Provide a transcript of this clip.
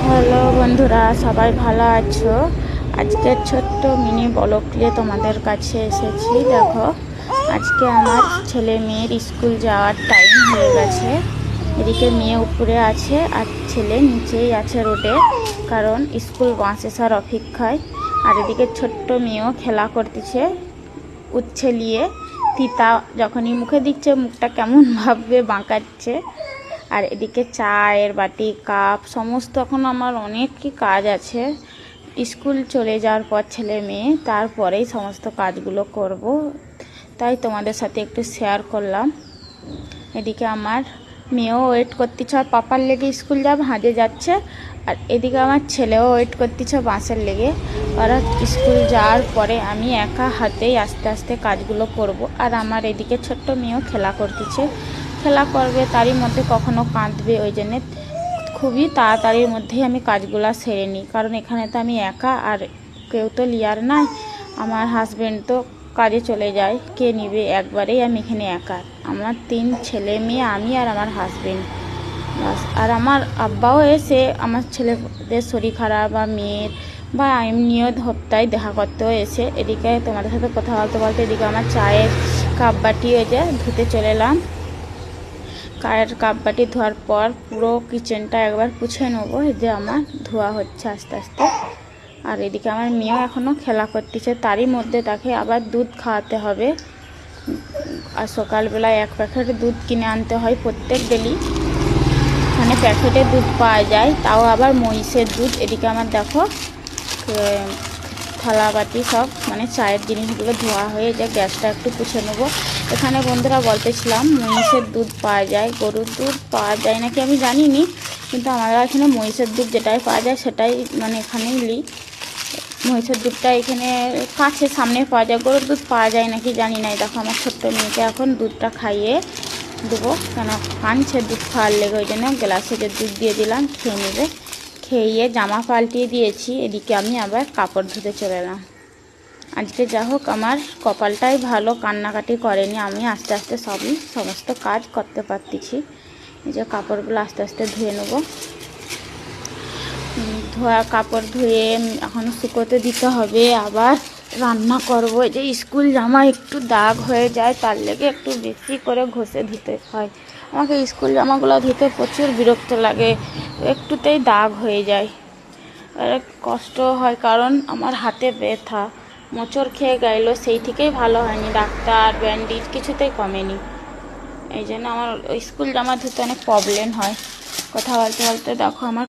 Hello বন্ধুরা, সবাই ভালো আছো? আজকে ছোট্ট মিনি ব্লগ নিয়ে তোমাদের কাছে এসেছি। দেখো, আজকে আমার ছেলে মেয়ের স্কুল যাওয়ার টাইম হয়ে গেছে। এদিকে মেয়ে উপরে আছে আর ছেলে নিচেই আছে রোডে, কারণ স্কুল বাস আসার অপেক্ষায়। আর এদিকে ছোট্ট মেয়েও খেলা করতেছে উচ্ছেলিয়ে। তিতা যখনই মুখে দিচ্ছে মুখটা কেমন ভাববে বাঁকাচ্ছে। আর এদিকে চায়ের বাটি কাপ সমস্ত, এখন আমার অনেক কি কাজ আছে। স্কুল চলে যাওয়ার পর ছেলে মেয়ে, তারপরেই সমস্ত কাজগুলো করব, তাই তোমাদের সাথে একটু শেয়ার করলাম। এদিকে আমার মেয়েও ওয়েট করতেছে, আর পাপার লেগে স্কুল যাব হাজে যাচ্ছে। আর এদিকে আমার ছেলেও ওয়েট করতেছে বাসের লেগে। ওরা স্কুল যাওয়ার পরে আমি একা হাতেই আস্তে আস্তে কাজগুলো করব। আর আমার এদিকে ছোট্ট মেয়েও খেলা করতেছে, খেলা করবে, তারই মধ্যে কখনো কাঁদবে। ওই জন্যে খুবই তাড়াতাড়ির মধ্যেই আমি কাজগুলো সেরে নিই, কারণ এখানে তো আমি একা, আর কেউ তো লিয়ার নাই। আমার হাজব্যান্ড তো কাজে চলে যায়, কে নিবে? একবারেই আমি এখানে একা। আমার 3 ছেলে মেয়ে, আমি আর আমার হাজব্যান্ড বাস। আর আমার আব্বাও এসে আমার ছেলেদের শরীর খারাপ বা মেয়ের বা এমনিও হপ্তায় দেখা করতেও এসে। এদিকে তোমাদের সাথে কথা বলতে বলতে এদিকে আমার চায়ের কাপ বাটি ওই যে ধুতে চলে এলাম। চায়ের কাপ বাটি ধোয়ার পর পুরো কিচেনটা একবার পুছে নেবো। এই যে আমার ধোয়া হচ্ছে আস্তে আস্তে। আর এদিকে আমার মেয়েও এখনও খেলা করতেছে, তারই মধ্যে তাকে আবার দুধ খাওয়াতে হবে। আর সকালবেলায় 1 প্যাকেট দুধ কিনে আনতে হয় প্রত্যেক ডেলি। এখানে প্যাকেটে দুধ পাওয়া যায়, তাও আবার মহিষের দুধ। এদিকে আমার দেখো থালা বাটি সব মানে চায়ের জিনিসগুলো ধোয়া হয়ে যায়। গ্যাসটা একটু পুছে নেবো। এখানে বন্ধুরা বলতেছিলাম মহিষের দুধ পাওয়া যায়, গরুর দুধ পাওয়া যায় নাকি আমি জানিনি, কিন্তু আমাদের এখানে মহিষের দুধ যেটাই পাওয়া যায় সেটাই মানে এখানেই নিই। মহিষের দুধটা এখানে কাছে সামনে পাওয়া যায়, গরুর দুধ পাওয়া যায় নাকি জানি না। দেখো আমার ছোট্ট মেয়েকে এখন দুধটা খাইয়ে দেবো, কেন কাঁদছে দুধ খাওয়ার লেগে, ওই জন্য গ্লাসে যে দুধ দিয়ে দিলাম, খেয়ে নেবে। খেয়ে জামা পাল্টিয়ে দিয়েছি। এদিকে আমি আবার কাপড় ধুতে চলে এলাম। আজকে যা হোক আমার কপালটাই ভালো, কান্নাকাটি করেনি। আমি আস্তে আস্তে সমস্ত কাজ করতে পারতেছি। এই যে কাপড়গুলো আস্তে আস্তে ধুয়ে নেব। ধোয়া কাপড় ধুয়ে এখন শুকোতে দিতে হবে, আবার রান্না করব। এই যে স্কুল জামা একটু দাগ হয়ে যায়, তার লেগে একটু বেশি করে ঘষে ধুতে হয়। আমাকে স্কুল জামাগুলো ধুতে প্রচুর বিরক্ত লাগে, একটুতেই দাগ হয়ে যায়। আর কষ্ট হয়, কারণ আমার হাতে ব্যথা, মোচড় খেয়ে গেলো, সেই থেকেই ভালো হয়নি। ডাক্তার ব্যান্ডেজ কিছুতেই কমেনি। এই জন্য আমার স্কুল জামা ধুতে অনেক প্রবলেম হয়। কথা বলতে বলতে দেখো আমার